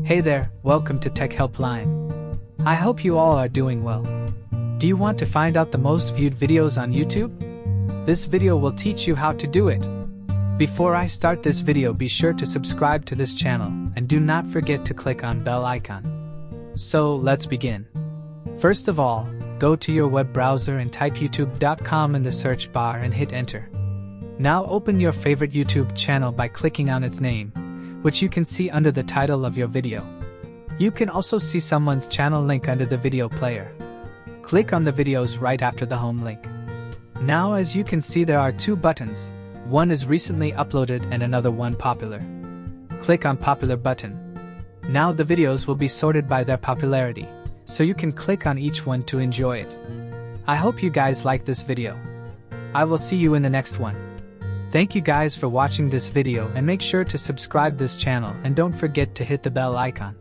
Hey there, welcome to Tech Helpline. I hope you all are doing well. Do you want to find out the most viewed videos on YouTube? This video will teach you how to do it. Before I start this video, be sure to subscribe to this channel and do not forget to click on bell icon. So let's begin. First of all, go to your web browser and type youtube.com in the search bar and hit enter. Now open your favorite YouTube channel by clicking on its name, which you can see under the title of your video. You can also see someone's channel link under the video player. Click on the videos right after the home link. Now as you can see, there are two buttons. One is recently uploaded and another one popular. Click on popular button. Now the videos will be sorted by their popularity, so you can click on each one to enjoy it. I hope you guys like this video. I will see you in the next one. Thank you guys for watching this video, and make sure to subscribe this channel and don't forget to hit the bell icon.